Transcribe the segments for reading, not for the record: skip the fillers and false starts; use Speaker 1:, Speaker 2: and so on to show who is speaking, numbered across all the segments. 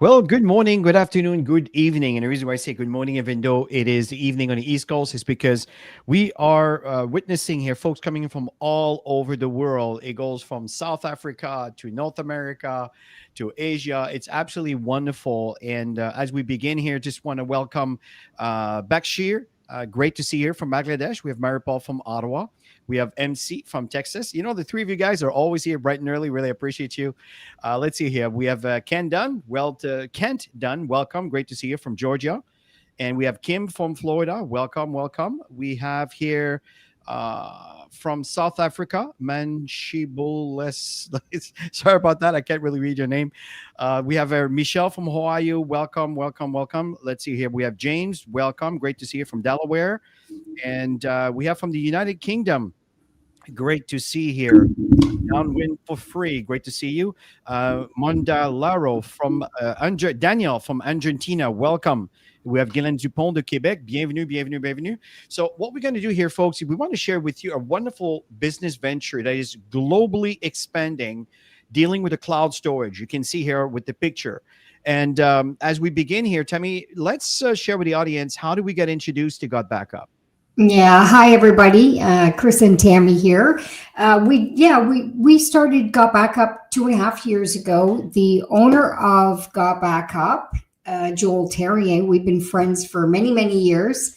Speaker 1: Well, good morning, good afternoon, good evening. And the reason why I say good morning, even though it is the evening on the East Coast, is because we are witnessing here folks coming in from all over the world. It goes from South Africa to North America to Asia. It's absolutely wonderful. And as we begin here, just want to welcome Bakshir. Great to see you here from Bangladesh. We have Maripal from Ottawa. We have MC from Texas. You know, the three of you guys are always here bright and early. Really appreciate you. Let's see here. We have Ken Dunn. Kent Dunn, welcome. Great to see you from Georgia. And we have Kim from Florida. Welcome, welcome. We have here from South Africa, Manshibules. Sorry about that. I can't really read your name. We have Michelle from Hawaii. Welcome, welcome, welcome. Let's see here. We have James. Welcome. Great to see you from Delaware. And we have from the United Kingdom. Great to see here. Downwind for free. Great to see you. Mondalaro from Daniel from Argentina. Welcome. We have Guylaine Dupont de Quebec. Bienvenue, bienvenue, bienvenue. So what we're going to do here, folks, we want to share with you a wonderful business venture that is globally expanding, dealing with the cloud storage. You can see here with the picture. And as we begin here, Tammy, let's share with the audience, how do we get introduced to GotBackup?
Speaker 2: Yeah, hi everybody. Chris and Tammy here. We started GotBackup 2.5 years ago. The owner of GotBackup, Joel Terrier, we've been friends for many years,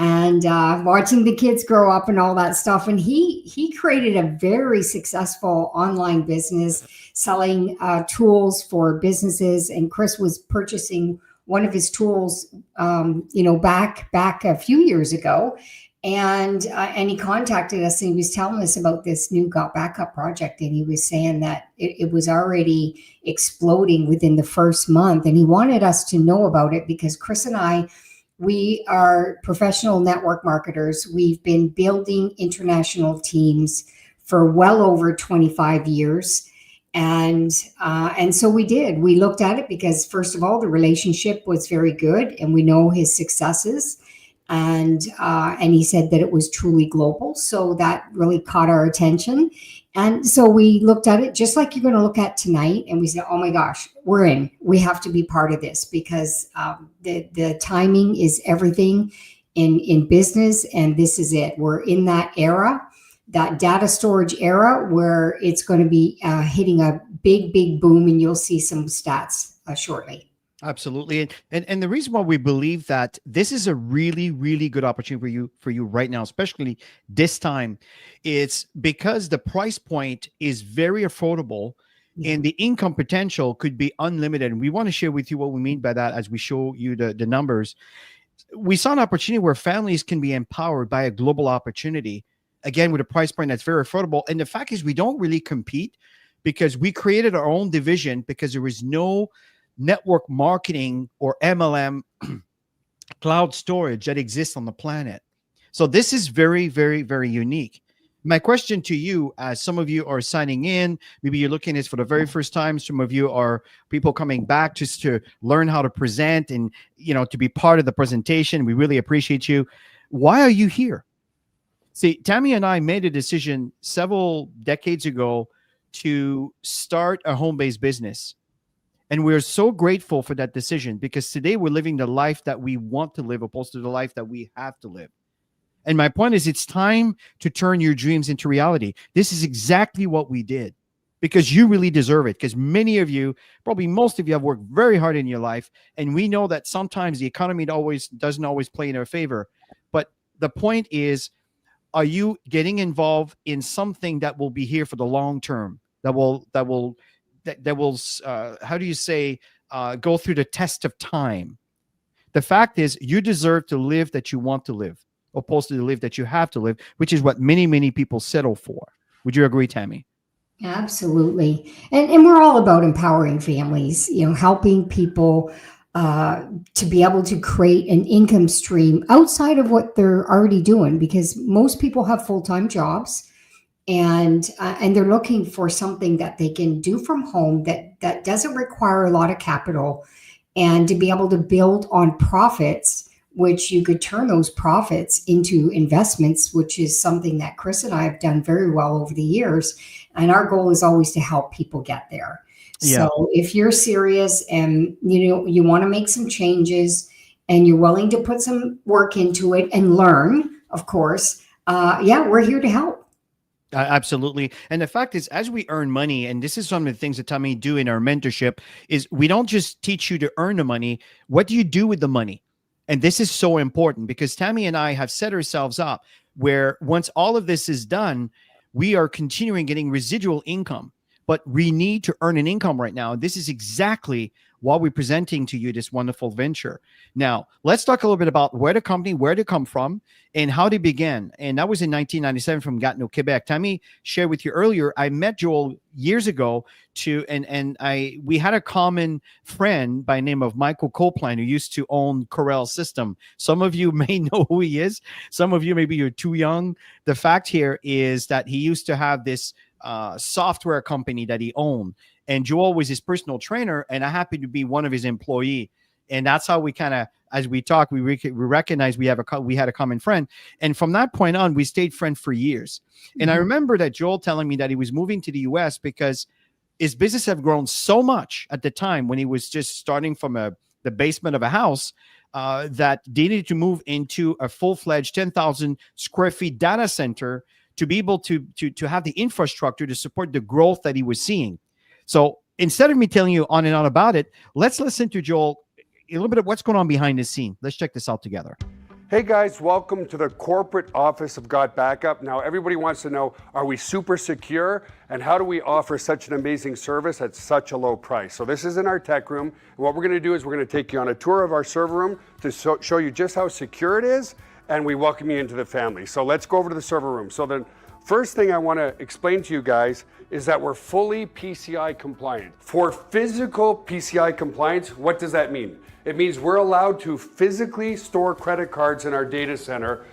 Speaker 2: and watching the kids grow up and all that stuff. And he created a very successful online business selling tools for businesses. And Chris was purchasing one of his tools, back a few years ago, and he contacted us and he was telling us about this new GotBackup project, and he was saying that it was already exploding within the first month, and he wanted us to know about it because Chris and I, we are professional network marketers. We've been building international teams for well over 25 years. And so we did. We looked at it because, first of all, the relationship was very good, and we know his successes. And he said that it was truly global, so that really caught our attention. And so we looked at it just like you're going to look at tonight, and we said, "Oh my gosh, we're in. We have to be part of this because the timing is everything in business, and this is it. We're in that era." That data storage era where it's going to be hitting a big boom, and you'll see some stats shortly.
Speaker 1: Absolutely. And the reason why we believe that this is a really good opportunity for you right now, especially this time, it's because the price point is very affordable. Yeah. And the income potential could be unlimited. And we want to share with you what we mean by that as we show you the numbers. We saw an opportunity where families can be empowered by a global opportunity, again, with a price point that's very affordable. And the fact is we don't really compete because we created our own division because there is no network marketing or MLM cloud storage that exists on the planet. So this is very unique. My question to you, as some of you are signing in, maybe you're looking at this for the very first time. Some of you are people coming back just to learn how to present and, to be part of the presentation. We really appreciate you. Why are you here? See, Tammy and I made a decision several decades ago to start a home-based business. And we're so grateful for that decision because today we're living the life that we want to live opposed to the life that we have to live. And my point is, it's time to turn your dreams into reality. This is exactly what we did because you really deserve it. Because many of you, probably most of you, have worked very hard in your life. And we know that sometimes the economy doesn't always play in our favor. But the point is, are you getting involved in something that will be here for the long term, that will how do you say, go through the test of time? The fact is, you deserve to live that you want to live, opposed to the live that you have to live, which is what many people settle for. Would you agree, Tammy?
Speaker 2: Absolutely. And we're all about empowering families, helping people to be able to create an income stream outside of what they're already doing, because most people have full-time jobs. And they're looking for something that they can do from home that doesn't require a lot of capital, and to be able to build on profits which you could turn those profits into investments, which is something that Chris and I have done very well over the years. And our goal is always to help people get there.
Speaker 1: Yeah.
Speaker 2: So if you're serious and you want to make some changes and you're willing to put some work into it and learn, of course, we're here to help.
Speaker 1: Absolutely. And the fact is, as we earn money, and this is some of the things that Tammy do in our mentorship, is we don't just teach you to earn the money. What do you do with the money? And this is so important because Tammy and I have set ourselves up where once all of this is done, we are continuing getting residual income, but we need to earn an income right now. This is exactly why we're presenting to you this wonderful venture. Now, let's talk a little bit about where to come from, and how they began. And that was in 1997 from Gatineau, Quebec. Tammy shared with you earlier, I met Joel years ago we had a common friend by the name of Michael Copeland, who used to own Corel System. Some of you may know who he is. Some of you, maybe you're too young. The fact here is that he used to have this software company that he owned. And Joel was his personal trainer, and I happened to be one of his employee. And that's how we kind of, as we talk, we recognize we had a common friend. And from that point on, we stayed friends for years. Mm-hmm. And I remember that Joel telling me that he was moving to the US because his business had grown so much at the time when he was just starting from the basement of a house that they needed to move into a full-fledged 10,000 square feet data center to be able to have the infrastructure to support the growth that he was seeing. So instead of me telling you on and on about it, let's listen to Joel, a little bit of what's going on behind the scene. Let's check this out together.
Speaker 3: Hey guys, welcome to the corporate office of GotBackup. Now everybody wants to know, are we super secure? And how do we offer such an amazing service at such a low price? So this is in our tech room. And what we're gonna do is we're gonna take you on a tour of our server room to show you just how secure it is. And we welcome you into the family. So let's go over to the server room. So the first thing I wanna explain to you guys is that we're fully PCI compliant. For physical PCI compliance, what does that mean? It means we're allowed to physically store credit cards in our data center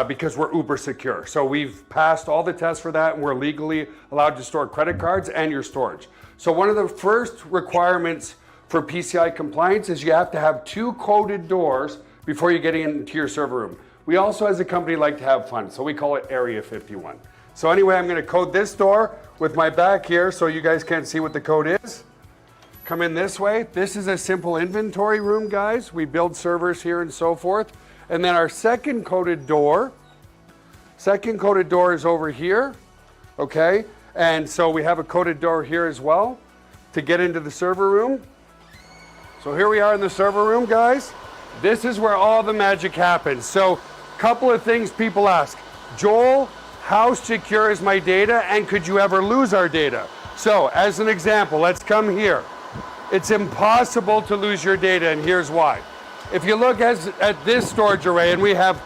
Speaker 3: because we're uber secure. So we've passed all the tests for that, and we're legally allowed to store credit cards and your storage. So one of the first requirements for PCI compliance is you have to have 2 coded doors before you get into your server room. We also, as a company, like to have fun, so we call it Area 51. So anyway, I'm gonna code this door with my back here so you guys can't see what the code is. Come in this way. This is a simple inventory room, guys. We build servers here and so forth. And then our second coded door is over here, okay? And so we have a coded door here as well to get into the server room. So here we are in the server room, guys. This is where all the magic happens. So a couple of things people ask. Joel, how secure is my data, and could you ever lose our data? So as an example, let's come here. It's impossible to lose your data, and here's why. If you look at this storage array, and we have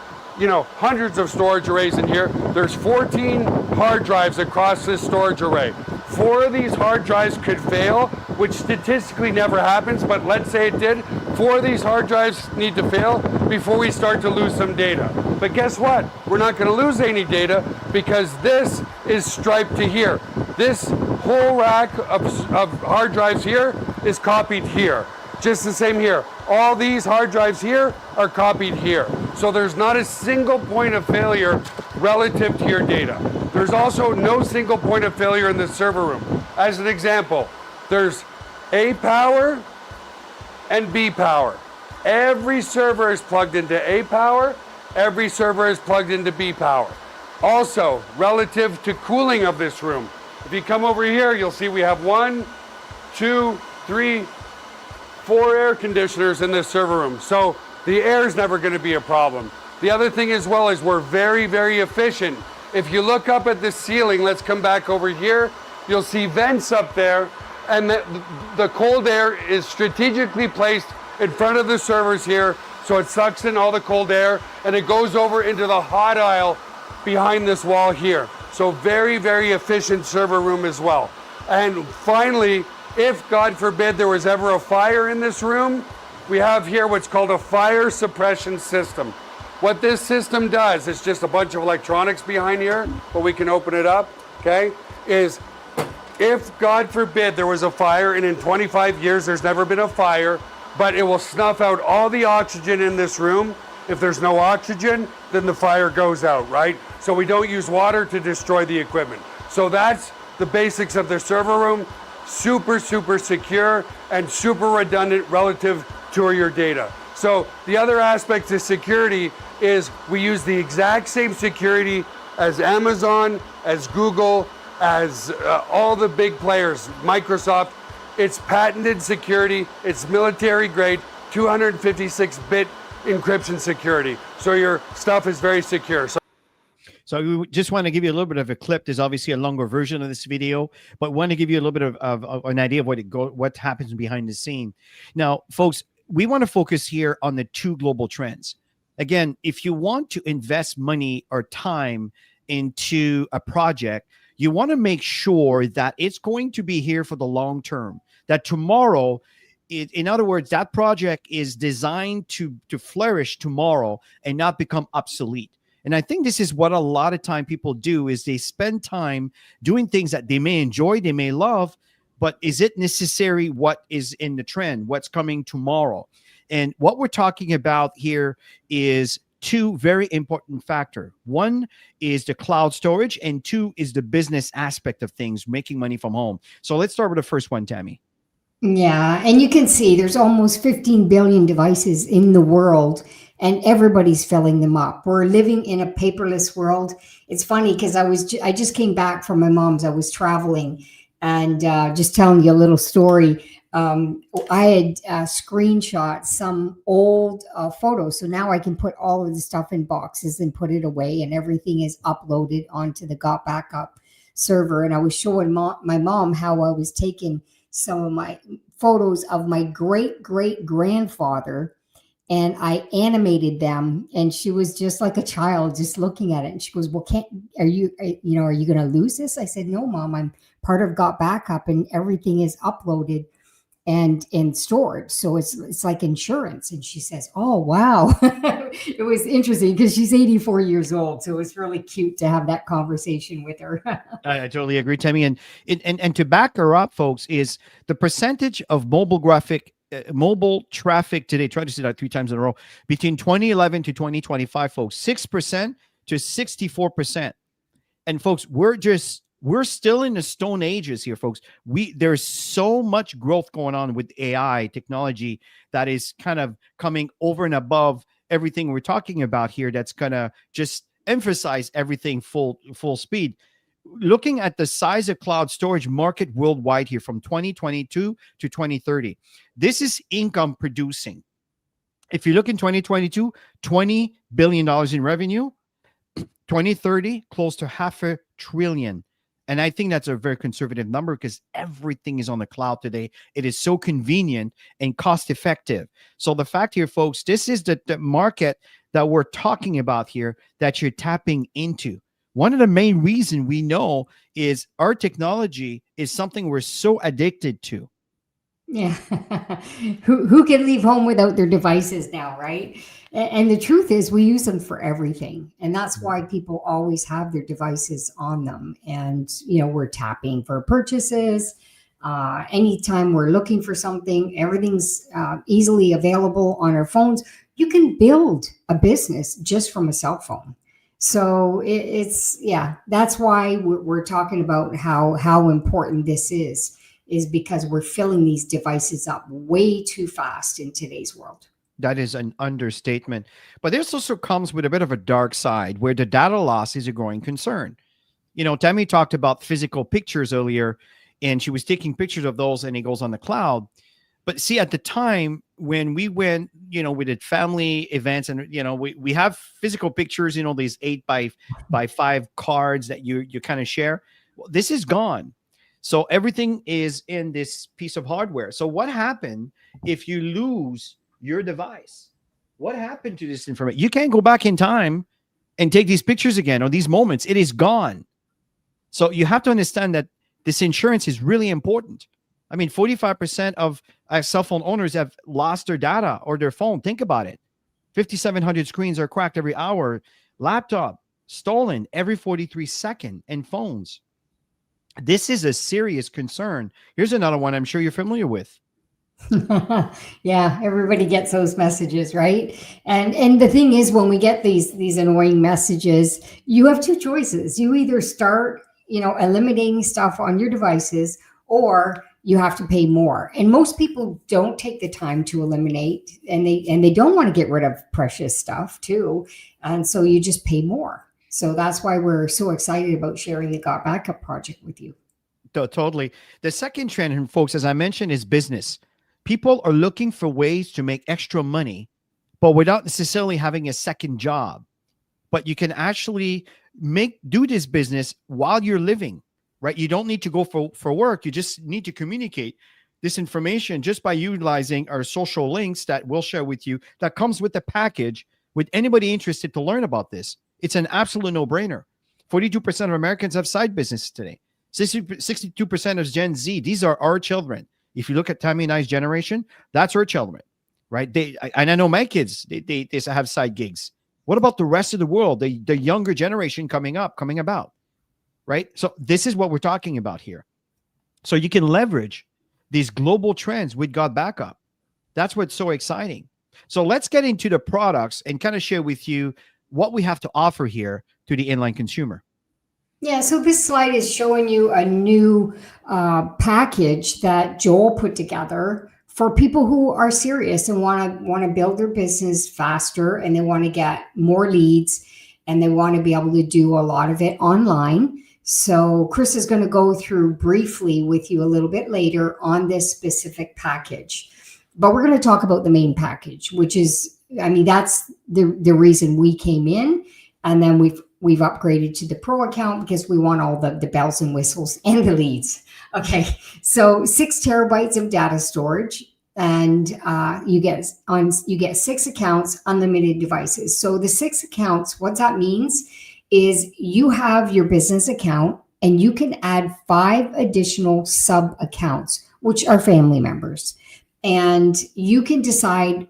Speaker 3: hundreds of storage arrays in here, there's 14 hard drives across this storage array. 4 of these hard drives could fail, which statistically never happens, but let's say it did. 4 of these hard drives need to fail before we start to lose some data. But guess what? We're not going to lose any data because this is striped to here. This whole rack of hard drives here is copied here. Just the same here. All these hard drives here are copied here. So there's not a single point of failure relative to your data. There's also no single point of failure in the server room. As an example, there's A power and B power. Every server is plugged into A power. Every server is plugged into B power. Also, relative to cooling of this room, if you come over here, you'll see we have 1, 2, 3, 4 air conditioners in this server room. So the air is never going to be a problem. The other thing as well is we're very, very efficient. If you look up at the ceiling, let's come back over here, you'll see vents up there, and the cold air is strategically placed in front of the servers here, so it sucks in all the cold air, and it goes over into the hot aisle behind this wall here. So very, very efficient server room as well. And finally, if God forbid there was ever a fire in this room, we have here what's called a fire suppression system. What this system does, it's just a bunch of electronics behind here, but we can open it up, okay, is if God forbid there was a fire, and in 25 years there's never been a fire, but it will snuff out all the oxygen in this room If there's no oxygen, then the fire goes out, right? So we don't use water to destroy the equipment. So that's the basics of the server room. Super, super secure and super redundant relative to your data. So the other aspect of security is we use the exact same security as Amazon, as Google, as all the big players, Microsoft. It's patented security, it's military grade, 256-bit encryption security. So your stuff is very secure.
Speaker 1: So we just want to give you a little bit of a clip. There's obviously a longer version of this video, but want to give you a little bit of an idea of what happens behind the scene. Now, folks, we want to focus here on the two global trends. Again, if you want to invest money or time into a project, you want to make sure that it's going to be here for the long term, that tomorrow, in other words, that project is designed to flourish tomorrow and not become obsolete. And I think this is what a lot of time people do is they spend time doing things that they may enjoy, they may love, but is it necessary what is in the trend, what's coming tomorrow? And what we're talking about here is two very important factors. One is the cloud storage, and two is the business aspect of things, making money from home. So let's start with the first one, Tammy.
Speaker 2: Yeah, and you can see there's almost 15 billion devices in the world, and everybody's filling them up. We're living in a paperless world. It's funny because I just came back from my mom's. I was traveling, and just telling you a little story. I had screenshot some old photos, so now I can put all of the stuff in boxes and put it away, and everything is uploaded onto the GotBackup server. And I was showing my mom how I was taking some of my photos of my great-great-grandfather, and I animated them, and she was just like a child just looking at it. And she goes, well, are you going to lose this? I said, no, Mom, I'm part of GotBackup, and everything is uploaded and stored. So it's like insurance. And she says, oh, wow. It was interesting because she's 84 years old. So it was really cute to have that conversation with her.
Speaker 1: I totally agree, Tammy. And to back her up, folks, is the percentage of mobile traffic today, try to say that 3 times in a row, between 2011 to 2025, folks, 6% to 64%. And folks, we're still in the stone ages here, folks. There's so much growth going on with AI technology that is kind of coming over and above everything we're talking about here. That's gonna just emphasize everything full speed. Looking at the size of cloud storage market worldwide here from 2022 to 2030, this is income producing. If you look in 2022, $20 billion in revenue, 2030, close to $500 billion. And I think that's a very conservative number because everything is on the cloud today. It is so convenient and cost effective. So the fact here, folks, this is the market that we're talking about here that you're tapping into. One of the main reasons we know is our technology is something we're so addicted to.
Speaker 2: Yeah. Who can leave home without their devices now, right? And the truth is we use them for everything. And that's why people always have their devices on them. And, we're tapping for purchases. Anytime we're looking for something, everything's easily available on our phones. You can build a business just from a cell phone. So that's why we're talking about how important this is because we're filling these devices up way too fast in today's world.
Speaker 1: That is an understatement. But this also comes with a bit of a dark side where the data loss is a growing concern. Tammy talked about physical pictures earlier, and she was taking pictures of those and it goes on the cloud. But see, at the time when we went, we did family events and, we have physical pictures, these 8x5 cards that you kind of share. Well, this is gone. So everything is in this piece of hardware. So what happened if you lose your device? What happened to this information? You can't go back in time and take these pictures again or these moments. It is gone. So you have to understand that this insurance is really important. I mean, 45% of cell phone owners have lost their data or their phone. Think about it. 5,700 screens are cracked every hour. Laptop stolen every 43 seconds, and phones. This is a serious concern. Here's another one I'm sure you're familiar with.
Speaker 2: Yeah, everybody gets those messages, right? And the thing is, when we get these annoying messages, you have two choices. You either start, eliminating stuff on your devices, or you have to pay more. And most people don't take the time to eliminate, and they don't want to get rid of precious stuff too. And so you just pay more. So that's why we're so excited about sharing the Got Backup project with you.
Speaker 1: Totally. The second trend, and folks, as I mentioned, is business. People are looking for ways to make extra money, but without necessarily having a second job. But you can actually do this business while you're living, right? You don't need to go for work. You just need to communicate this information just by utilizing our social links that we'll share with you that comes with the package with anybody interested to learn about this. It's an absolute no-brainer. 42% of Americans have side businesses today. 62% of Gen Z, these are our children. If you look at Tammy and I's generation, that's our children, right? And I know my kids, they have side gigs. What about the rest of the world, the younger generation coming about, right? So this is what we're talking about here. So you can leverage these global trends with GotBackup. That's what's so exciting. So let's get into the products and kind of share with you what we have to offer here to the inline consumer.
Speaker 2: Yeah, so this slide is showing you a new package that Joel put together for people who are serious and want to build their business faster, and they want to get more leads, and they want to be able to do a lot of it online. So Chris is going to go through briefly with you a little bit later on this specific package. But we're going to talk about the main package, which is, that's the reason we came in, and then we've upgraded to the pro account because we want all the bells and whistles and the leads. Okay, so 6 terabytes of data storage, and you get 6 accounts, unlimited devices. So the 6 accounts, what that means is you have your business account, and you can add 5 additional sub accounts, which are family members. And you can decide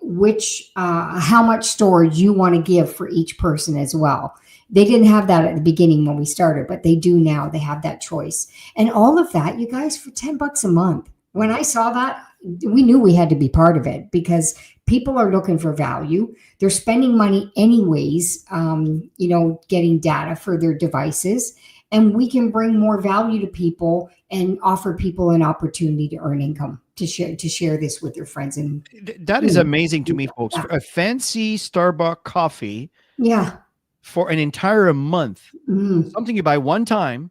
Speaker 2: how much storage you want to give for each person as well. They didn't have that at the beginning when we started, but they do now. They have that choice. And all of that, you guys, for $10 a month. When I saw that, we knew we had to be part of it because people are looking for value. They're spending money anyways, getting data for their devices. And we can bring more value to people and offer people an opportunity to earn income, to share this with their friends. And
Speaker 1: that is amazing to me, folks. Yeah. For a fancy Starbucks coffee.
Speaker 2: Yeah.
Speaker 1: For an entire month, something you buy one time,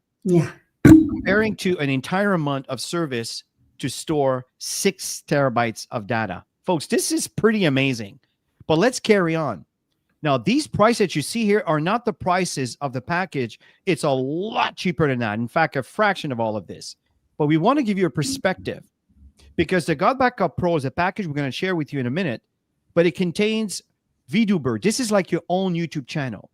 Speaker 1: comparing to an entire month of service to store 6 terabytes of data. Folks, this is pretty amazing. But let's carry on. Now, these prices that you see here are not the prices of the package. It's a lot cheaper than that. In fact, a fraction of all of this. But we want to give you a perspective because the GotBackup Pro is a package we're going to share with you in a minute, but it contains VDuber. This is like your own YouTube channel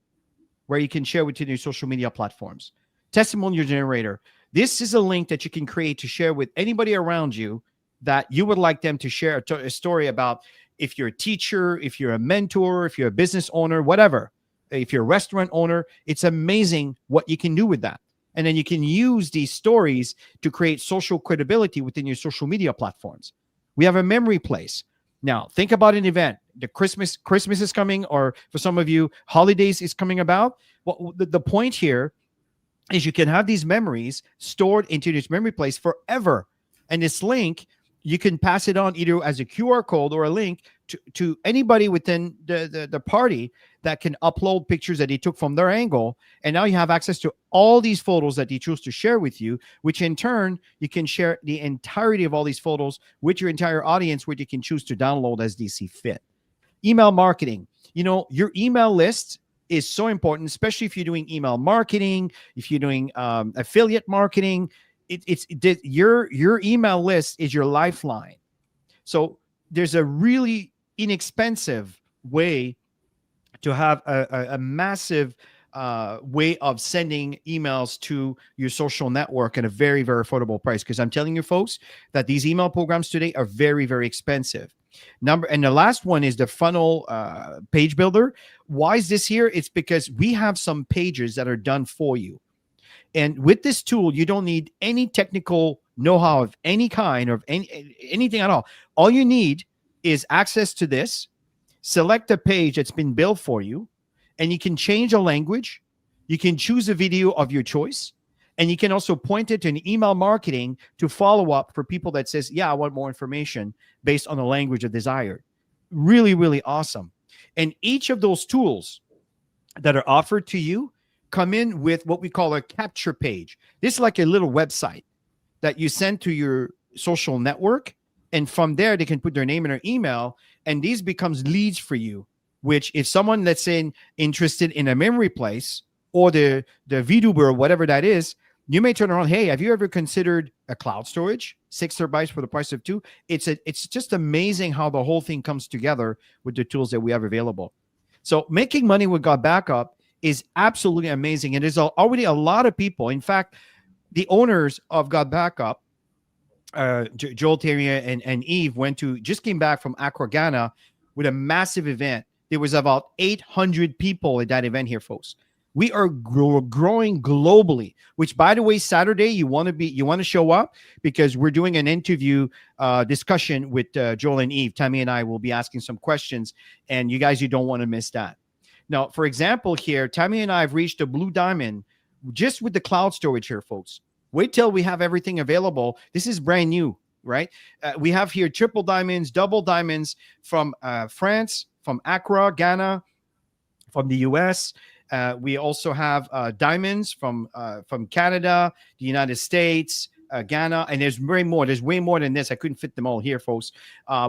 Speaker 1: where you can share with your social media platforms. Testimonial generator. This is a link that you can create to share with anybody around you that you would like them to share a story about. If you're a teacher, if you're a mentor, if you're a business owner, whatever, if you're a restaurant owner, it's amazing what you can do with that. And then you can use these stories to create social credibility within your social media platforms. We have a memory place. Now, think about an event. The Christmas is coming, or for some of you, holidays is coming about. Well, the point here is you can have these memories stored into this memory place forever. And this link, you can pass it on either as a QR code or a link to anybody within the party that can upload pictures that they took from their angle. And now you have access to all these photos that they choose to share with you, which in turn, you can share the entirety of all these photos with your entire audience, which you can choose to download as they see fit. Email marketing. Your email list is so important, especially if you're doing email marketing, if you're doing affiliate marketing. Your email list is your lifeline. So there's a really inexpensive way to have a massive way of sending emails to your social network at a very, very affordable price. Because I'm telling you, folks, that these email programs today are very, very expensive. And the last one is the funnel page builder. Why is this here? It's because we have some pages that are done for you. And with this tool, you don't need any technical know-how of any kind, or of anything at all you need is access to this. Select a page that's been built for you, and you can change a language. You can choose a video of your choice, and you can also point it to an email marketing to follow up for people that says, yeah, I want more information based on the language of desire. Really, really awesome. And each of those tools that are offered to you come in with what we call a capture page. This is like a little website that you send to your social network. And from there, they can put their name and their email, and these becomes leads for you, which if someone that's interested in a memory place or the VTuber or whatever that is, you may turn around, hey, have you ever considered a cloud storage, 6 terabytes for the price of 2? It's just amazing how the whole thing comes together with the tools that we have available. So making money with GotBackup is absolutely amazing. And there's already a lot of people. In fact, the owners of GotBackup, Joel, Terry, and Eve just came back from Accra, Ghana, with a massive event. There was about 800 people at that event here, folks. We are growing globally, which, by the way, Saturday, you want to show up, because we're doing an interview discussion with Joel and Eve. Tammy and I will be asking some questions, and you don't want to miss that. Now, for example, here, Tammy and I have reached a blue diamond just with the cloud storage here, folks. Wait till we have everything available. This is brand new, right? We have here triple diamonds, double diamonds from France, from Accra, Ghana, from the US. We also have diamonds from Canada, the United States, Ghana, and there's way more. There's way more than this. I couldn't fit them all here, folks.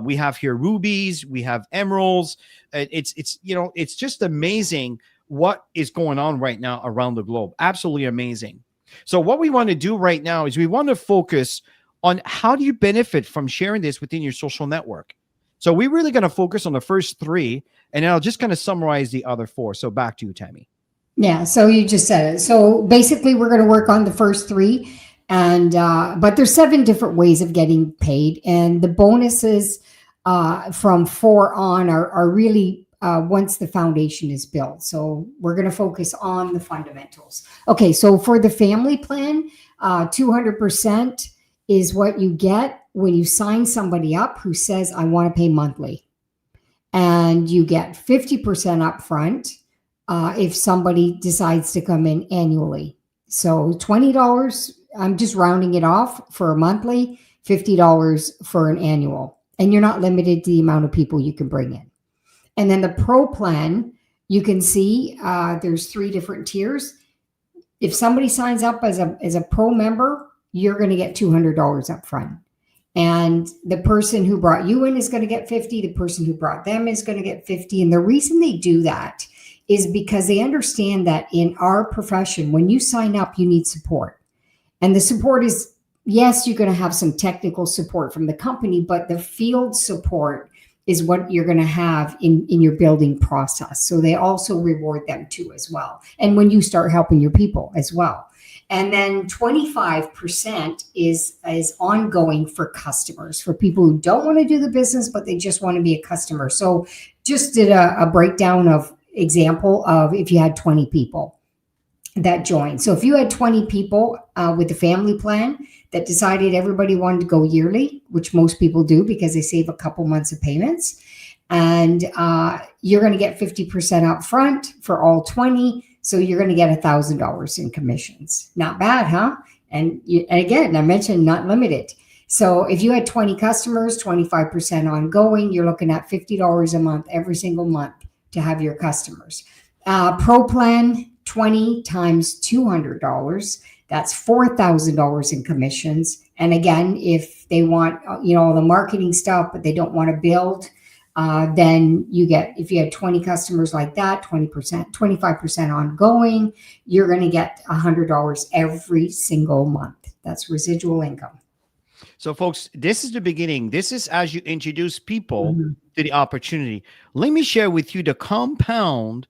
Speaker 1: We have here rubies. We have emeralds. It's just amazing what is going on right now around the globe. Absolutely amazing. So what we want to do right now is we want to focus on how do you benefit from sharing this within your social network. So we're really going to focus on the first 3, and then I'll just kind of summarize the other 4. So back to you, Tammy.
Speaker 2: Yeah, so you just said it. So basically, we're going to work on the first 3, and but there's 7 different ways of getting paid, and the bonuses from 4 on are really once the foundation is built. So we're going to focus on the fundamentals. Okay, so for the family plan, 200% is what you get when you sign somebody up who says, I want to pay monthly. And you get 50% up front if somebody decides to come in annually. So $20, I'm just rounding it off for a monthly, $50 for an annual. And you're not limited to the amount of people you can bring in. And then the pro plan, you can see there's 3 different tiers. If somebody signs up as a pro member, you're going to get $200 up front. And the person who brought you in is going to get 50. The person who brought them is going to get 50. And the reason they do that is because they understand that in our profession, when you sign up, you need support. And the support is, yes, you're going to have some technical support from the company, but the field support is what you're going to have in your building process. So they also reward them too as well. And when you start helping your people as well. And then 25% is ongoing for customers, for people who don't want to do the business, but they just want to be a customer. So just did a breakdown of example of if you had 20 people that joined. So if you had 20 people with the family plan that decided everybody wanted to go yearly, which most people do because they save a couple months of payments, and you're going to get 50% up front for all 20. So you're going to get $1,000 in commissions. Not bad, huh? And again, I mentioned not limited. So if you had 20 customers, 25% ongoing, you're looking at $50 a month every single month to have your customers. Pro plan, 20 times $200. That's $4,000 in commissions. And again, if they want, all the marketing stuff, but they don't want to build, then you get, if you had 20 customers like that, 20%, 25% ongoing, you're going to get $100 every single month. That's residual income.
Speaker 1: So folks, this is the beginning. This is as you introduce people to the opportunity. Let me share with you the compound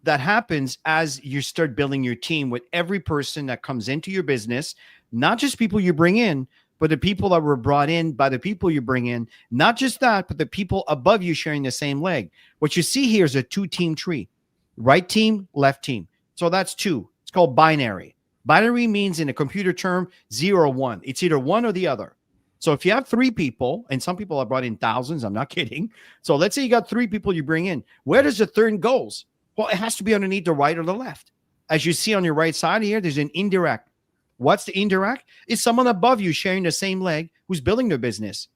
Speaker 1: that happens as you start building your team with every person that comes into your business, not just people you bring in, but the people that were brought in by the people you bring in. Not just that, but the people above you sharing the same leg. What you see here is a 2-team tree, right team, left team. So that's 2. It's called binary. Binary means in a computer term, 0 or 1. It's either one or the other. So if you have 3 people, and some people have brought in thousands, I'm not kidding. So let's say you got 3 people you bring in. Where does the third goes? Well, it has to be underneath the right or the left. As you see on your right side here, there's an indirect. What's the indirect? It's someone above you sharing the same leg who's building their business.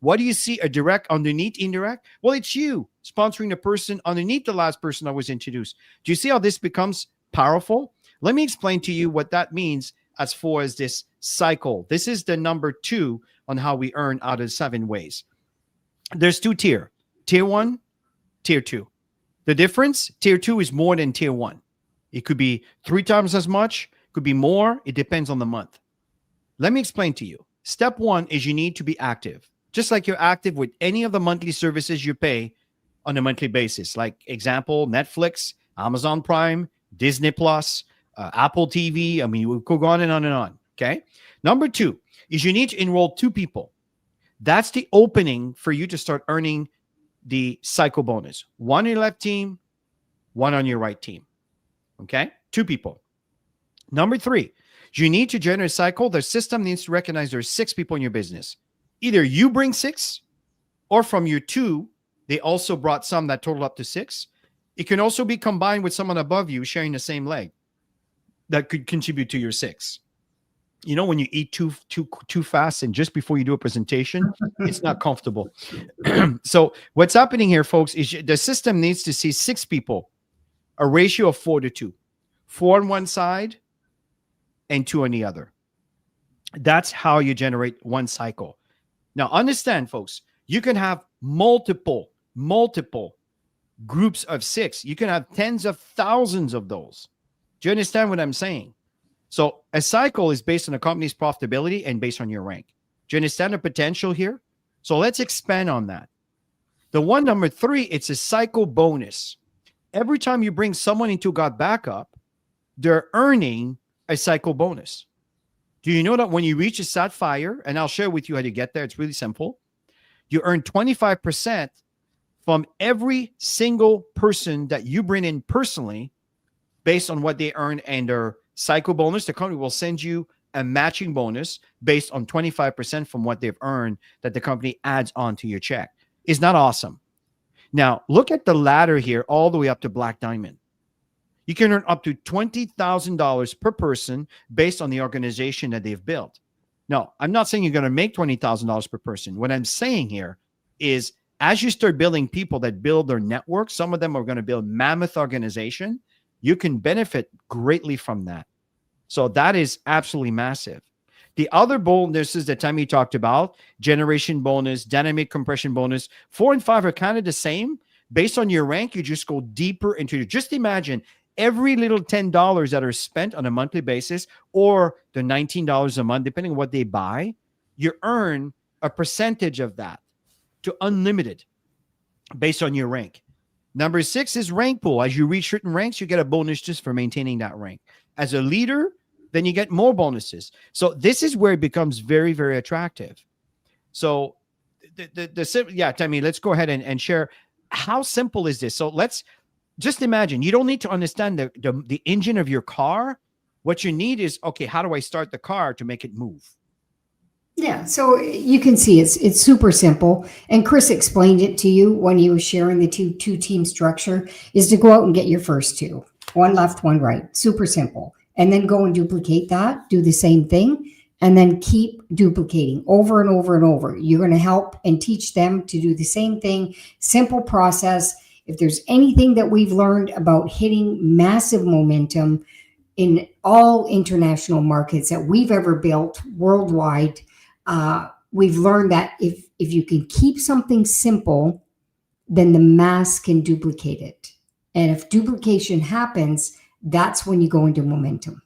Speaker 1: What do you see a direct underneath indirect? Well, it's you sponsoring the person underneath the last person that was introduced. Do you see how this becomes powerful? Let me explain to you what that means as far as this cycle. This is the number 2 on how we earn out of 7 ways. There's 2 tier. Tier 1, tier 2. The difference, tier 2 is more than tier 1. It could be 3 times as much, could be more. It depends on the month. Let me explain to you. Step 1 is you need to be active. Just like you're active with any of the monthly services you pay on a monthly basis. Like example, Netflix, Amazon Prime, Disney Plus, Apple TV. I mean, we could go on and on and on. Okay. Number 2 is you need to enroll 2 people. That's the opening for you to start earning the cycle bonus. 1 on your left team, 1 on your right team. Okay. 2 people. Number 3, you need to generate a cycle. The system needs to recognize there's 6 people in your business. Either you bring 6, or from your 2, they also brought some that total up to 6. It can also be combined with someone above you sharing the same leg that could contribute to your 6. You know, when you eat too fast and just before you do a presentation, it's not comfortable. So what's happening here, folks, is the system needs to see 6 people, a ratio of 4 to 2, 4 on one side and 2 on the other. That's how you generate one cycle. Now, understand, folks, you can have multiple groups of 6. You can have tens of thousands of those. Do you understand what I'm saying? So a cycle is based on a company's profitability and based on your rank. Do you understand the potential here? So let's expand on that. The one number 3, it's a cycle bonus. Every time you bring someone into GotBackup, they're earning a cycle bonus. Do you know that when you reach a sat fire, and I'll share with you how to get there, it's really simple. You earn 25% from every single person that you bring in personally based on what they earn and their cycle bonus. The company will send you a matching bonus based on 25% from what they've earned that the company adds on to your check. Isn't that awesome? Now, look at the ladder here all the way up to Black Diamond. You can earn up to $20,000 per person based on the organization that they've built. No, I'm not saying you're going to make $20,000 per person. What I'm saying here is as you start building people that build their network, some of them are going to build mammoth organization. You can benefit greatly from that. So that is absolutely massive. The other bonuses that Tammy talked about, generation bonus, dynamic compression bonus, 4 and 5 are kind of the same. Based on your rank, you just go deeper into it. Just imagine every little $10 that are spent on a monthly basis or the $19 a month, depending on what they buy, you earn a percentage of that to unlimited based on your rank. Number 6 is rank pool. As you reach certain ranks, you get a bonus just for maintaining that rank. As a leader, then you get more bonuses. So this is where it becomes very, very attractive. So yeah, Tammy, let's go ahead and share how simple is this. So let's just imagine you don't need to understand the engine of your car. What you need is, okay, how do I start the car to make it move?
Speaker 2: Yeah, so you can see it's super simple. And Chris explained it to you when he was sharing the two team structure is to go out and get your first 2. 1 left, 1 right. Super simple. And then go and duplicate that, do the same thing, and then keep duplicating over and over and over. You're going to help and teach them to do the same thing. Simple process. If there's anything that we've learned about hitting massive momentum in all international markets that we've ever built worldwide, we've learned that if you can keep something simple, then the mass can duplicate it. And if duplication happens, that's when you go into momentum.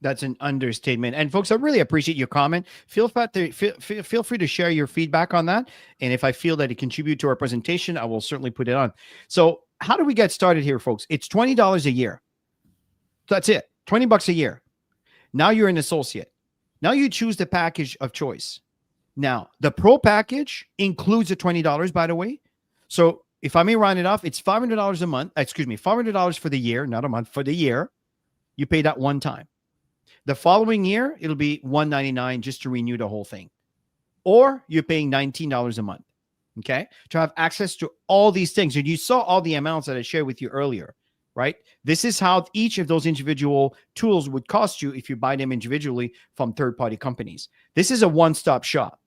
Speaker 1: That's an understatement. And folks, I really appreciate your comment. Feel free to share your feedback on that. And if I feel that it contributes to our presentation, I will certainly put it on. So how do we get started here, folks? It's $20 a year. That's it. $20 a year. Now you're an associate. Now you choose the package of choice. Now, the pro package includes the $20, by the way. So if I may round it off, it's $500 a month. $500 for the year, not a month, for the year. You pay that one time. The following year, it'll be $199 just to renew the whole thing. Or you're paying $19 a month, okay, to have access to all these things. And you saw all the amounts that I shared with you earlier, right? This is how each of those individual tools would cost you if you buy them individually from third-party companies. This is a one-stop shop.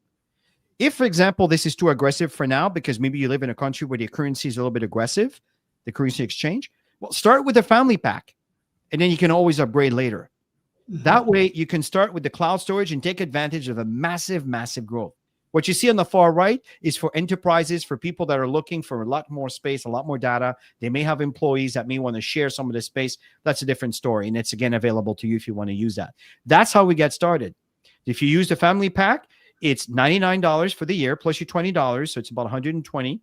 Speaker 1: If, for example, this is too aggressive for now, because maybe you live in a country where the currency is a little bit aggressive, the currency exchange, well, start with a family pack, and then you can always upgrade later. That way, you can start with the cloud storage and take advantage of a massive, massive growth. What you see on the far right is for enterprises, for people that are looking for a lot more space, a lot more data. They may have employees that may want to share some of the space. That's a different story. And it's, again, available to you if you want to use that. That's how we get started. If you use the family pack, it's $99 for the year plus your $20. So it's about $120.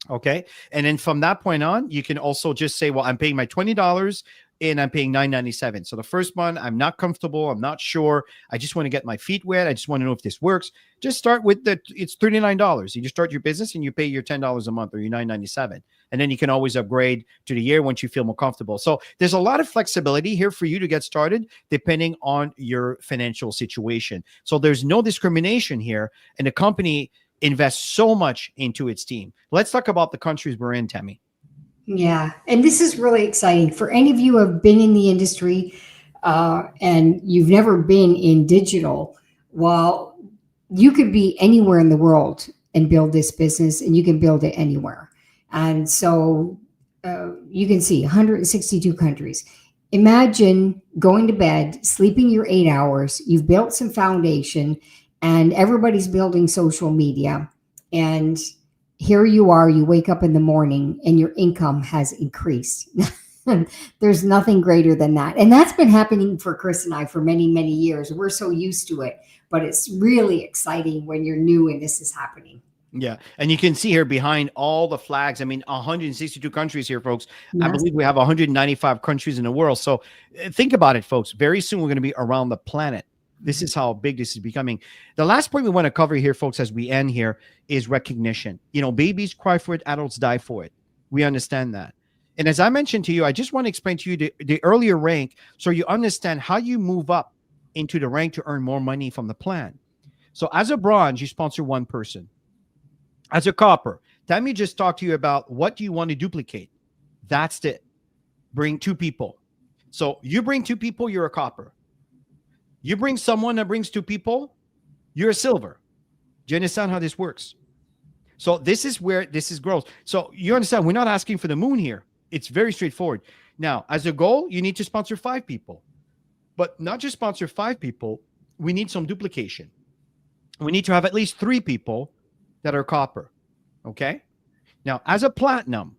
Speaker 1: Okay. And then from that point on, you can also just say, well, I'm paying my $20 and I'm paying $9.97. So the first month, I'm not comfortable. I'm not sure. I just want to get my feet wet. I just want to know if this works. Just start with it's $39. You just start your business and you pay your $10 a month or your $9.97. And then you can always upgrade to the year once you feel more comfortable. So there's a lot of flexibility here for you to get started depending on your financial situation. So there's no discrimination here. And the company invests so much into its team. Let's talk about the countries we're in, Tammy.
Speaker 2: Yeah. And this is really exciting for any of you who have been in the industry and you've never been in digital. Well, you could be anywhere in the world and build this business, and you can build it anywhere. And so you can see 162 countries. Imagine going to bed, sleeping your 8 hours, you've built some foundation, and everybody's building social media. And here you are, you wake up in the morning and your income has increased. There's nothing greater than that. And that's been happening for Chris and I for many, many years. We're so used to it, but it's really exciting when you're new and this is happening.
Speaker 1: Yeah. And you can see here behind all the flags, I mean, 162 countries here, folks. Yes. I believe we have 195 countries in the world. So think about it, folks. Very soon we're going to be around the planet. This is how big this is becoming. The last point we want to cover here, folks, as we end here is recognition. You know, babies cry for it, adults die for it. We understand that. And as I mentioned to you, I just want to explain to you the earlier rank so you understand how you move up into the rank to earn more money from the plan. So as a bronze, you sponsor one person. As a copper, Tammy just talked to you about what do you want to duplicate. That's it. Bring two people. So you bring two people, you're a copper. You bring someone that brings two people, you're a silver. Do you understand how this works? So this is where this is growth. So you understand, we're not asking for the moon here. It's very straightforward. Now, as a goal, you need to sponsor 5 people. But not just sponsor 5 people, we need some duplication. We need to have at least 3 people that are copper. Okay? Now, as a platinum,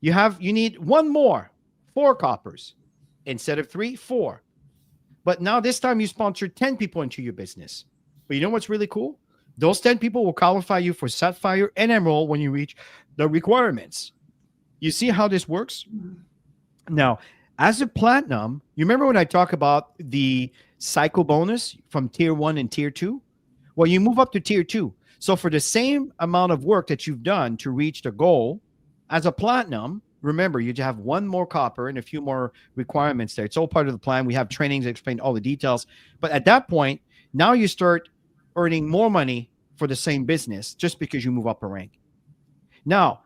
Speaker 1: you need 1 more, 4 coppers. Instead of 3, 4. But now this time you sponsor 10 people into your business. But you know what's really cool? Those 10 people will qualify you for Sapphire and Emerald when you reach the requirements. You see how this works? Now, as a platinum, you remember when I talk about the cycle bonus from tier 1 and tier 2? Well, you move up to tier 2. So for the same amount of work that you've done to reach the goal, as a platinum, remember, you have 1 more copper and a few more requirements there. It's all part of the plan. We have trainings that explain all the details. But at that point, now you start earning more money for the same business just because you move up a rank. Now,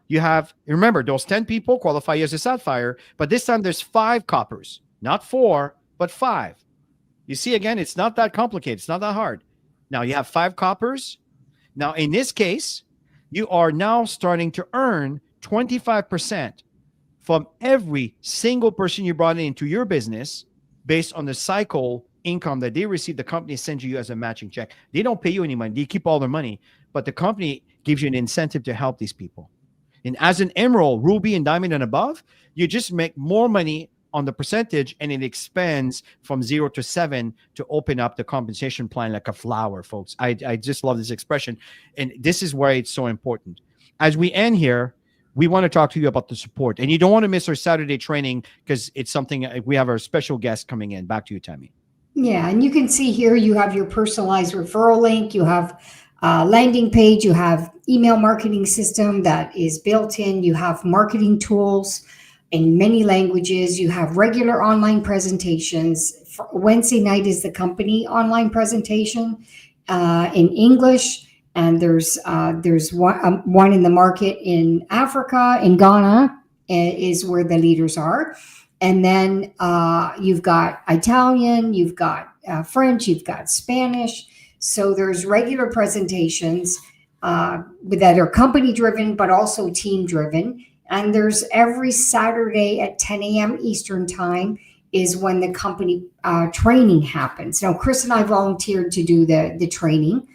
Speaker 1: remember, those 10 people qualify you as a Sapphire, but this time there's 5 coppers. Not 4, but 5. You see, again, it's not that complicated. It's not that hard. Now, you have 5 coppers. Now, in this case, you are now starting to earn 25% from every single person you brought into your business based on the cycle income that they receive. The company sends you as a matching check. They don't pay you any money. They keep all their money, but the company gives you an incentive to help these people. And as an emerald, ruby, and diamond and above, you just make more money on the percentage, and it expands from 0 to 7 to open up the compensation plan like a flower, folks. I just love this expression. And this is why it's so important. As we end here, we want to talk to you about the support. And you don't want to miss our Saturday training because it's something we have our special guest coming in. Back to you, Tammy.
Speaker 2: Yeah. And you can see here, you have your personalized referral link. You have a landing page. You have email marketing system that is built in. You have marketing tools in many languages. You have regular online presentations, Wednesday night is the company online presentation in English, and there's one in the market in Africa, in Ghana, is where the leaders are. And then you've got Italian, you've got French, you've got Spanish. So there's regular presentations that are company driven, but also team driven. And there's every Saturday at 10 a.m. Eastern time is when the company training happens. Now, Chris and I volunteered to do the training.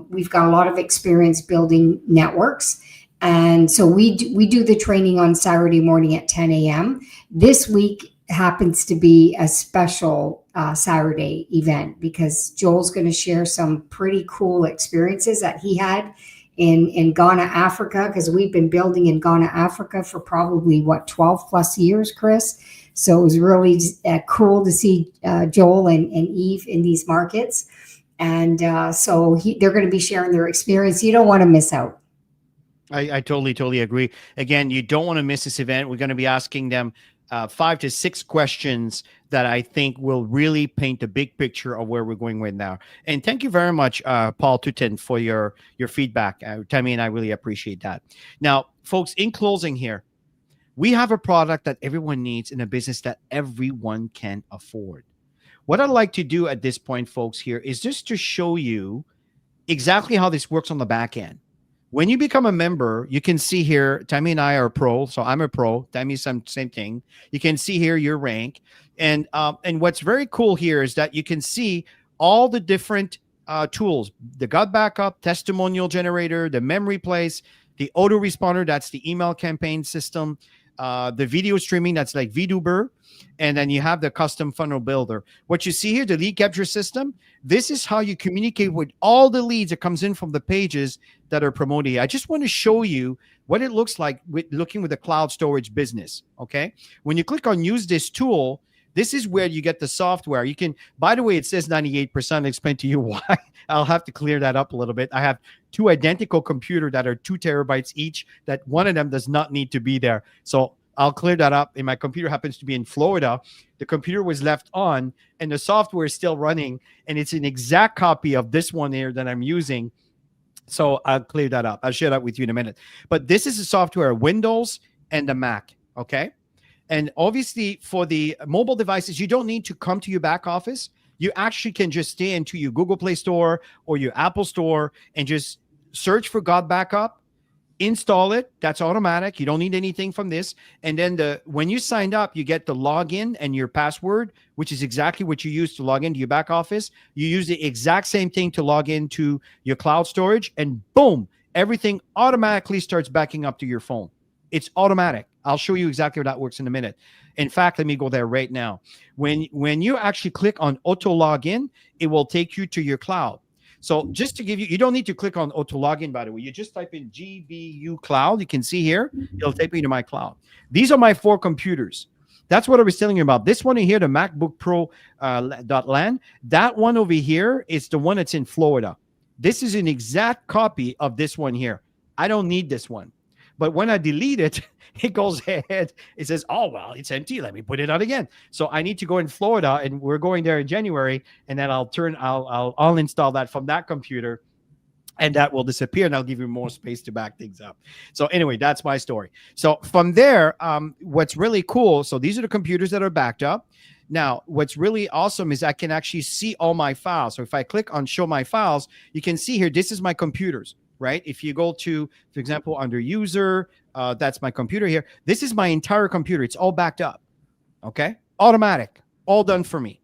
Speaker 2: We've got a lot of experience building networks. And so we do the training on Saturday morning at 10 a.m. This week happens to be a special Saturday event because Joel's going to share some pretty cool experiences that he had in Ghana, Africa, because we've been building in Ghana, Africa for probably 12 plus years, Chris. So it was really cool to see Joel and Eve in these markets. And so they're going to be sharing their experience. You don't want to miss out.
Speaker 1: I totally agree. Again, you don't want to miss this event. We're going to be asking them 5 to 6 questions that I think will really paint the big picture of where we're going right now. And thank you very much, Paul Tutin, for your feedback. Tammy and I really appreciate that. Now, folks, in closing here, we have a product that everyone needs in a business that everyone can afford. What I'd like to do at this point, folks, here is just to show you exactly how this works on the back end. When you become a member, you can see here, Tammy and I are pro. So I'm a pro. Tammy's same thing. You can see here your rank. And what's very cool here is that you can see all the different tools, the GotBackup, testimonial generator, the memory place, the autoresponder, that's the email campaign system, the video streaming, that's like VTuber, and then you have the custom funnel builder. What you see here, the lead capture system, this is how you communicate with all the leads that comes in from the pages that are promoted. I just want to show you what it looks like with looking with the cloud storage business, okay? When you click on use this tool, this is where you get the software. You can, by the way, it says 98%. I'll explain to you why. I'll have to clear that up a little bit. I have 2 identical computers that are 2 terabytes each, that one of them does not need to be there. So I'll clear that up. And my computer happens to be in Florida. The computer was left on and the software is still running. And it's an exact copy of this one here that I'm using. So I'll clear that up. I'll share that with you in a minute. But this is the software, Windows and the Mac, okay? And obviously for the mobile devices, you don't need to come to your back office. You actually can just stay into your Google Play Store or your Apple Store and just search for GotBackup, install it. That's automatic. You don't need anything from this. And then when you signed up, you get the login and your password, which is exactly what you use to log into your back office. You use the exact same thing to log into your cloud storage, and boom, everything automatically starts backing up to your phone. It's automatic. I'll show you exactly how that works in a minute. In fact, let me go there right now. When you actually click on auto login, it will take you to your cloud. So just to give you, you don't need to click on auto login, by the way. You just type in GBU cloud. You can see here, it'll take me to my cloud. These are my 4 computers. That's what I was telling you about. This one in here, the MacBook Pro .LAN, that one over here is the one that's in Florida. This is an exact copy of this one here. I don't need this one. But when I delete it, it goes ahead. It says, oh, well, it's empty. Let me put it out again. So I need to go in Florida, and we're going there in January. And then I'll install that from that computer, and that will disappear. And I'll give you more space to back things up. So anyway, that's my story. So from there, what's really cool. So these are the computers that are backed up. Now, what's really awesome is I can actually see all my files. So if I click on show my files, you can see here, this is my computers. Right? If you go to, for example, under user, that's my computer here. This is my entire computer. It's all backed up. Okay? Automatic. All done for me.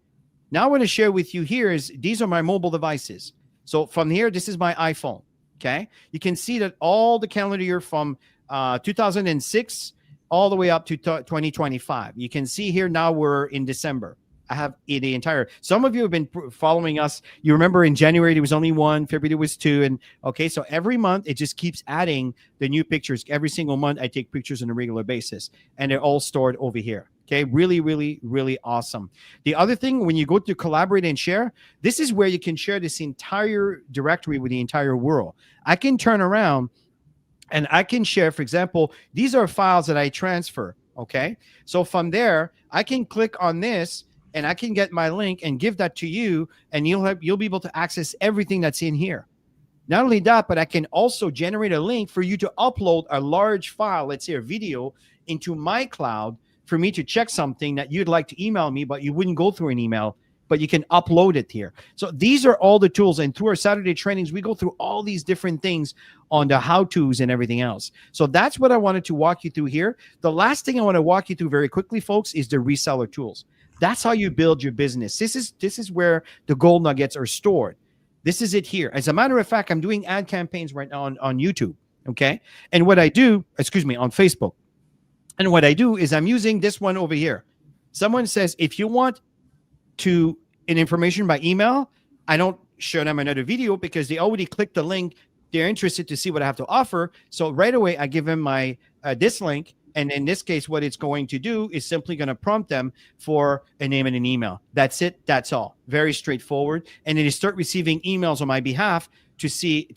Speaker 1: Now I want to share with you here is these are my mobile devices. So from here, this is my iPhone. Okay? You can see that all the calendar year from 2006 all the way up to 2025. You can see here now we're in December. I have the entire, some of you have been following us. You remember in January, there was only 1, February, there was 2. And okay, so every month it just keeps adding the new pictures. Every single month I take pictures on a regular basis, and they're all stored over here. Okay, really, really, really awesome. The other thing, when you go to collaborate and share, this is where you can share this entire directory with the entire world. I can turn around and I can share, for example, these are files that I transfer. Okay, so from there, I can click on this and I can get my link and give that to you, and you'll be able to access everything that's in here. Not only that, but I can also generate a link for you to upload a large file, let's say a video, into my cloud for me to check something that you'd like to email me, but you wouldn't go through an email, but you can upload it here. So these are all the tools. And through our Saturday trainings, we go through all these different things on the how-tos and everything else. So that's what I wanted to walk you through here. The last thing I want to walk you through very quickly, folks, is the reseller tools. That's how you build your business. This is where the gold nuggets are stored. This is it here. As a matter of fact, I'm doing ad campaigns right now on YouTube, okay? And what I do, on Facebook. And what I do is I'm using this one over here. Someone says, if you want an information by email, I don't show them another video because they already clicked the link. They're interested to see what I have to offer. So right away, I give them my this link. And in this case, what it's going to do is simply going to prompt them for a name and an email. That's it. That's all. Very straightforward. And then you start receiving emails on my behalf to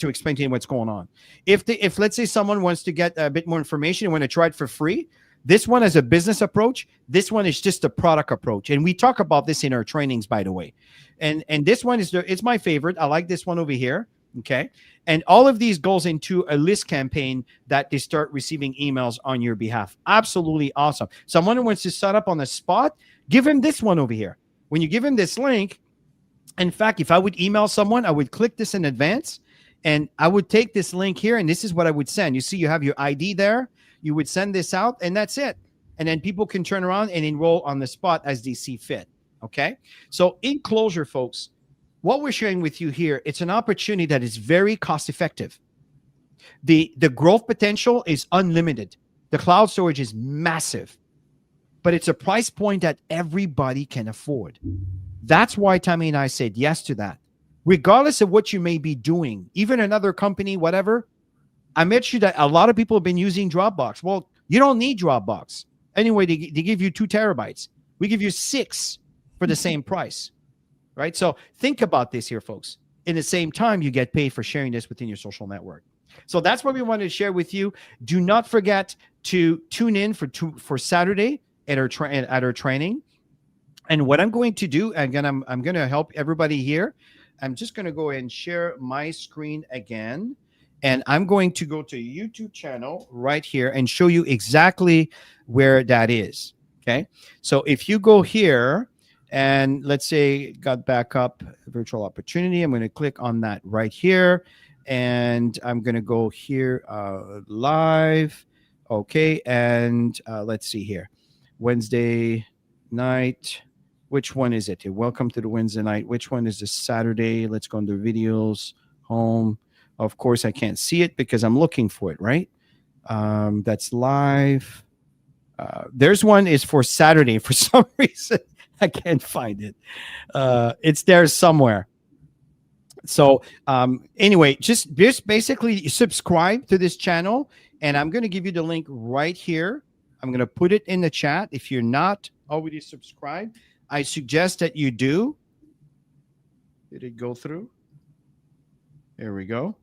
Speaker 1: explain to them what's going on. If let's say someone wants to get a bit more information and want to try it for free, this one is a business approach. This one is just a product approach. And we talk about this in our trainings, by the way. And this one it's my favorite. I like this one over here. Okay. And all of these goes into a list campaign that they start receiving emails on your behalf. Absolutely awesome. Someone who wants to set up on the spot, give him this one over here. When you give him this link, in fact, if I would email someone, I would click this in advance and I would take this link here and this is what I would send. You see, you have your ID there. You would send this out and that's it. And then people can turn around and enroll on the spot as they see fit. Okay. So in closure, folks, what we're sharing with you here, it's an opportunity that is very cost effective. The growth potential is unlimited. The cloud storage is massive, but it's a price point that everybody can afford. That's why Tammy and I said yes to that. Regardless of what you may be doing, even another company, whatever, I met you that a lot of people have been using Dropbox. Well, you don't need Dropbox. Anyway, they give you 2 terabytes. We give you 6 for the same price. Right? So think about this here, folks. In the same time, you get paid for sharing this within your social network. So that's what we wanted to share with you. Do not forget to tune in for Saturday at our training. And what I'm going to do, again, I'm going to help everybody here. I'm just going to go ahead and share my screen again. And I'm going to go to a YouTube channel right here and show you exactly where that is. Okay. So if you go here, and let's say GotBackup virtual opportunity. I'm going to click on that right here. And I'm going to go here live. Okay. And let's see here. Wednesday night. Which one is it? Welcome to the Wednesday night. Which one is the Saturday? Let's go into videos, home. Of course, I can't see it because I'm looking for it, right? That's live. There's one is for Saturday for some reason. I can't find it. It's there somewhere. So anyway, just basically subscribe to this channel. And I'm going to give you the link right here. I'm going to put it in the chat. If you're not already subscribed, I suggest that you do. Did it go through? There we go.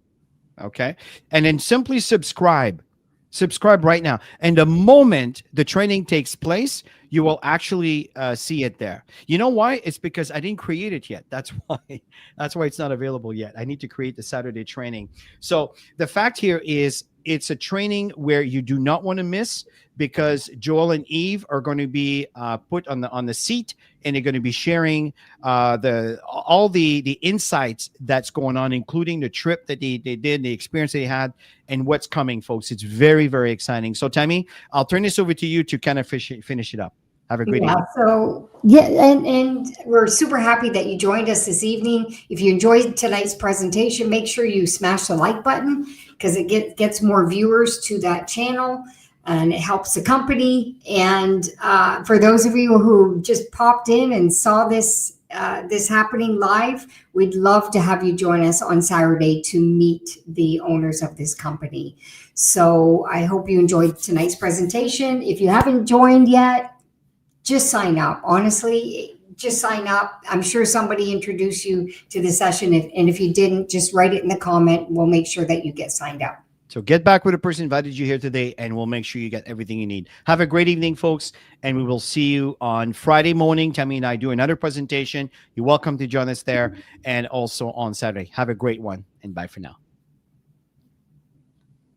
Speaker 1: Okay. And then simply subscribe. Subscribe right now. And the moment the training takes place, you will actually see it there. You know why? It's because I didn't create it yet. That's why it's not available yet. I need to create the Saturday training. So the fact here is it's a training where you do not want to miss because Joel and Eve are going to be put on the seat and they're going to be sharing all the insights that's going on, including the trip that they did, the experience they had, and what's coming, folks. It's very, very exciting. So, Tammy, I'll turn this over to you to kind of finish it up. Have a great evening.
Speaker 2: So and we're super happy that you joined us this evening. If you enjoyed tonight's presentation, make sure you smash the like button because it gets more viewers to that channel and it helps the company. And for those of you who just popped in and saw this happening live, we'd love to have you join us on Saturday to meet the owners of this company. So I hope you enjoyed tonight's presentation. If you haven't joined yet, just sign up. Honestly, just sign up. I'm sure somebody introduced you to the session. And if you didn't, just write it in the comment. We'll make sure that you get signed up.
Speaker 1: So get back with the person who invited you here today, and we'll make sure you get everything you need. Have a great evening, folks, and we will see you on Friday morning. Tammy and I do another presentation. You're welcome to join us there, and also on Saturday. Have a great one, and bye for now.